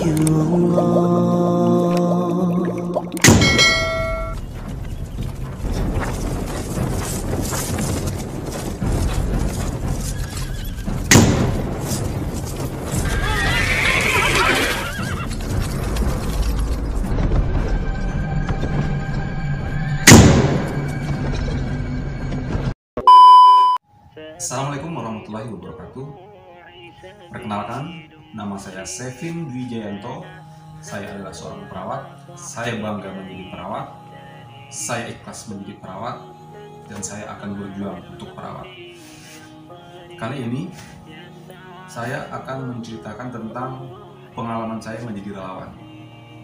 ya Allah. Assalamualaikum warahmatullahi wabarakatuh. Perkenalkan, nama saya Sevin Dwi Jayanto. Saya adalah seorang perawat. Saya bangga menjadi perawat. Saya ikhlas menjadi perawat, dan saya akan berjuang untuk perawat. Kali ini, saya akan menceritakan tentang pengalaman saya menjadi relawan.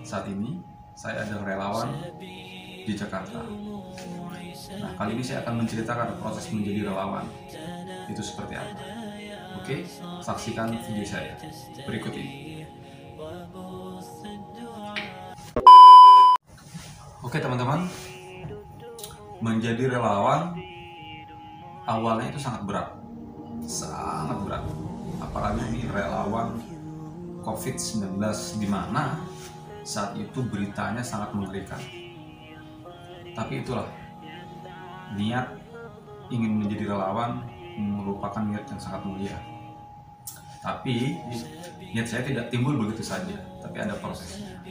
Saat ini, saya adalah relawan di Jakarta. Nah, kali ini saya akan menceritakan proses menjadi relawan itu seperti apa. Oke, saksikan video saya berikut ini. Oke teman-teman, menjadi relawan awalnya itu sangat berat, apalagi ini relawan COVID-19 di mana saat itu beritanya sangat mengerikan. Tapi itulah, niat ingin menjadi relawan merupakan niat yang sangat mulia. Tapi niat saya tidak timbul begitu saja, tapi ada prosesnya.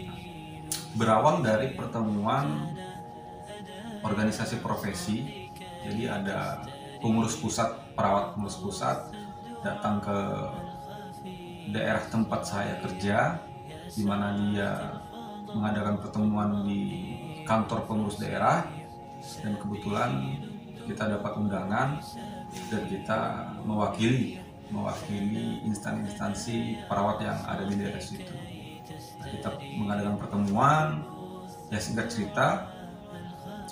Berawal dari pertemuan organisasi profesi. Jadi ada pengurus pusat, perawat pengurus pusat datang ke daerah tempat saya kerja, di mana dia mengadakan pertemuan di kantor pengurus daerah, dan kebetulan kita dapat undangan dan kita mewakili instansi perawat yang ada di daerah situ. Kita mengadakan pertemuan, ya singkat cerita,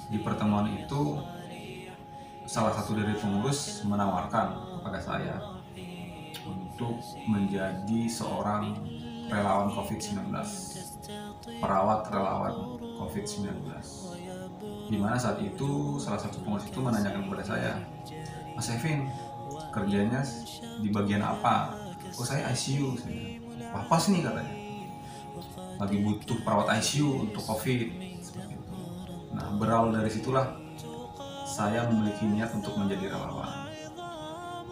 di pertemuan itu salah satu dari pengurus menawarkan kepada saya untuk menjadi seorang relawan COVID-19, perawat relawan COVID-19. Di mana saat itu salah satu pengurus itu menanyakan kepada saya, "Mas Sevin, kerjanya di bagian apa?" "Oh, saya ICU." "Wah, pas nih," katanya, "lagi butuh perawat ICU untuk COVID." Seperti itu. Nah, berawal dari situlah saya memiliki niat untuk menjadi relawan.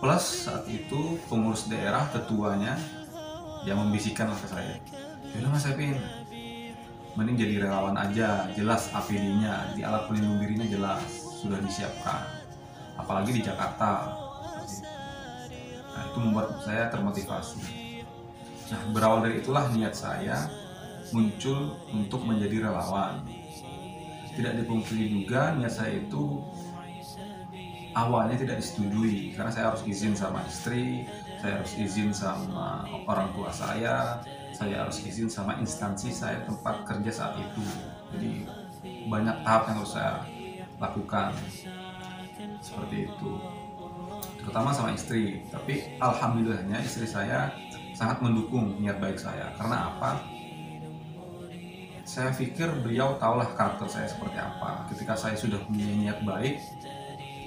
Plus saat itu pengurus daerah, ketuanya, dia membisikkan ke saya, "Yaudah Mas Sevin, mending jadi relawan aja, jelas APD-nya, di alat pelindung dirinya jelas, sudah disiapkan. Apalagi di Jakarta." Nah, itu membuat saya termotivasi. Nah, berawal dari itulah niat saya muncul untuk menjadi relawan. Tidak dipungkiri juga, niat saya itu awalnya tidak disetujui, karena saya harus izin sama istri, saya harus izin sama orang tua saya harus izin sama instansi saya tempat kerja saat itu. Jadi banyak tahap yang harus saya lakukan seperti itu, terutama sama istri. Tapi alhamdulillahnya istri saya sangat mendukung niat baik saya. Karena apa? Saya pikir beliau tahulah karakter saya seperti apa. Ketika saya sudah punya niat baik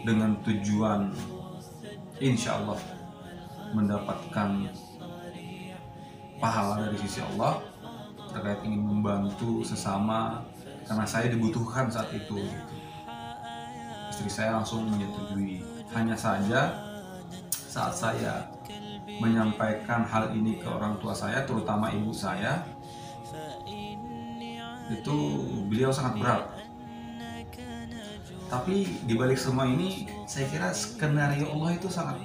dengan tujuan insya Allah mendapatkan pahala dari sisi Allah terkait ingin membantu sesama, karena saya dibutuhkan saat itu gitu. Istri saya langsung menyetujui. Hanya saja saat saya menyampaikan hal ini ke orang tua saya, terutama ibu saya, itu beliau sangat berat. Tapi dibalik semua ini, saya kira skenario Allah itu sangat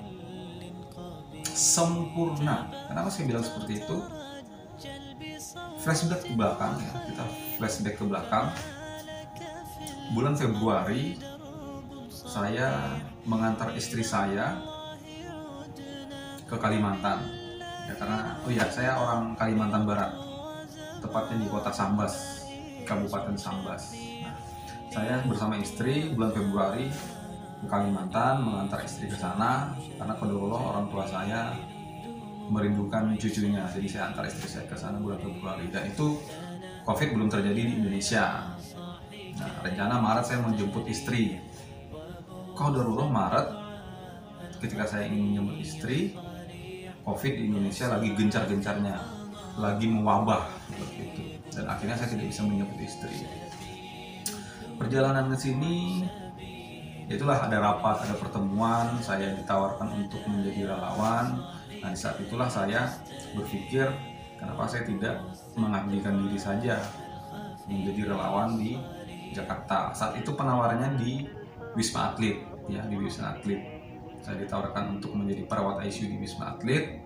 sempurna. Kenapa saya bilang seperti itu? Flashback ke belakang ya, kita flashback ke belakang. Bulan Februari saya mengantar istri saya ke Kalimantan. Ya karena saya orang Kalimantan Barat. Tepatnya di kota Sambas, Kabupaten Sambas. Nah, saya bersama istri bulan Februari ke Kalimantan mengantar istri ke sana karena kedua orang tua saya merindukan cucunya, jadi saya antar istri saya ke sana bulan Februari. Dan itu COVID belum terjadi di Indonesia. Nah, rencana Maret saya menjemput istri. Qadarullah Maret, ketika saya ingin menjemput istri, COVID di Indonesia lagi gencar-gencarnya. lagi mewabah seperti itu, dan akhirnya saya tidak bisa menyebut istri. Perjalanan ke sini, itulah ada rapat, ada pertemuan, saya ditawarkan untuk menjadi relawan. Nah, di saat itulah saya berpikir, kenapa saya tidak mengabdikan diri saja menjadi relawan di Jakarta. Saat itu penawarannya di Wisma Atlet, ya, di Wisma Atlet. Saya ditawarkan untuk menjadi perawat ICU di Wisma Atlet.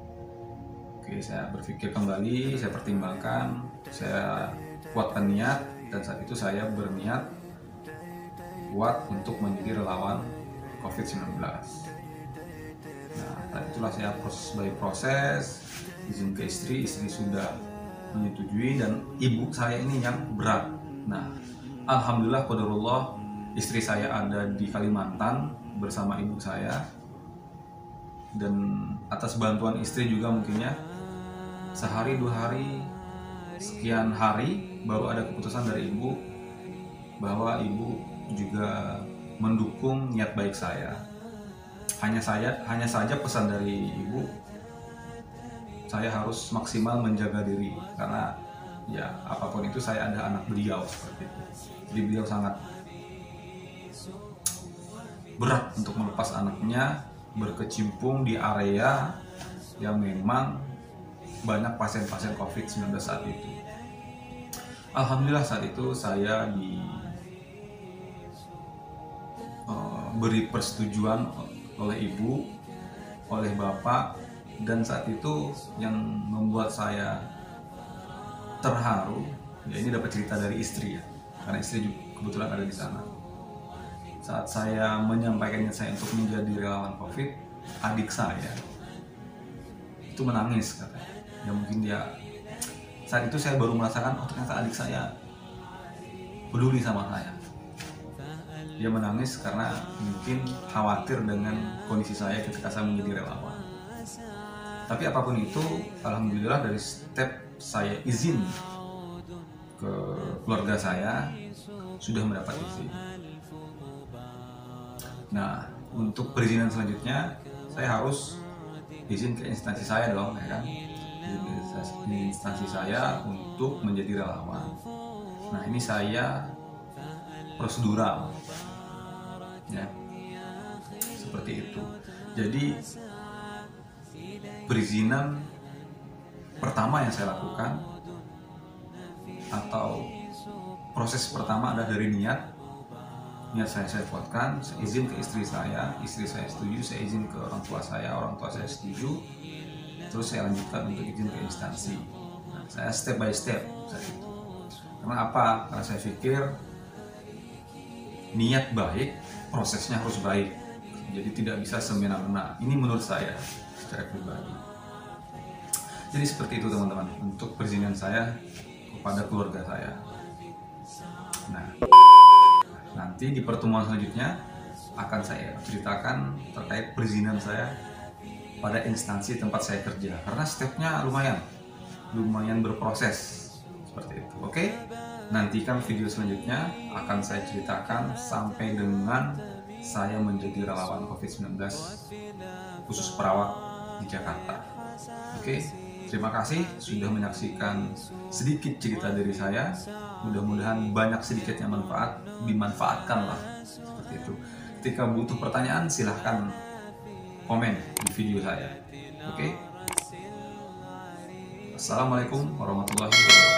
Oke, saya berpikir kembali, saya pertimbangkan, saya kuatkan niat, dan saat itu saya berniat kuat untuk menjadi relawan COVID-19. Nah, saat itulah saya proses izin ke istri sudah menyetujui, dan ibu saya ini yang berat. Nah, alhamdulillah qadarullah, istri saya ada di Kalimantan bersama ibu saya, dan atas bantuan istri juga mungkinnya sehari 2 hari, sekian hari baru ada keputusan dari ibu bahwa ibu juga mendukung niat baik saya. Hanya saja pesan dari ibu, saya harus maksimal menjaga diri, karena ya apapun itu saya ada anak beliau seperti itu. Jadi beliau sangat berat untuk melepas anaknya berkecimpung di area yang memang banyak pasien-pasien COVID-19 saat itu. Alhamdulillah saat itu saya beri persetujuan oleh ibu, oleh bapak, dan saat itu yang membuat saya terharu, ya ini dapat cerita dari istri ya, karena istri juga kebetulan ada di sana. Saat saya menyampaikannya saya untuk menjadi relawan COVID, adik saya itu menangis katanya. Ya mungkin dia saat itu saya baru merasakan, oh ternyata adik saya peduli sama saya. Dia menangis karena mungkin khawatir dengan kondisi saya ketika saya menjadi relawan. Tapi apapun itu, alhamdulillah dari step saya izin ke keluarga saya sudah mendapat izin. Nah, untuk perizinan selanjutnya saya harus izin ke instansi saya dong, ya kan? Instansi saya untuk menjadi relawan. Nah, ini saya prosedural, ya, seperti itu. Jadi perizinan pertama yang saya lakukan, atau proses pertama adalah dari niat saya kuatkan, saya izin ke istri saya setuju, saya izin ke orang tua saya setuju, terus saya lanjutkan untuk izin ke instansi. Nah, saya step by step saat itu. Karena apa? Karena saya pikir niat baik, prosesnya harus baik. Jadi tidak bisa semena-mena. Ini menurut saya secara pribadi. Jadi seperti itu teman-teman untuk perizinan saya kepada keluarga saya. Nah, nanti di pertemuan selanjutnya akan saya ceritakan terkait perizinan saya pada instansi tempat saya kerja. Karena stepnya lumayan berproses seperti itu. Oke? Nantikan video selanjutnya akan saya ceritakan sampai dengan saya menjadi relawan COVID-19 khusus perawat di Jakarta. Oke, terima kasih sudah menyaksikan sedikit cerita dari saya. Mudah-mudahan banyak sedikit yang dimanfaatkan lah seperti itu. Ketika butuh pertanyaan silahkan komen di video saya. Oke. Assalamualaikum warahmatullahi wabarakatuh.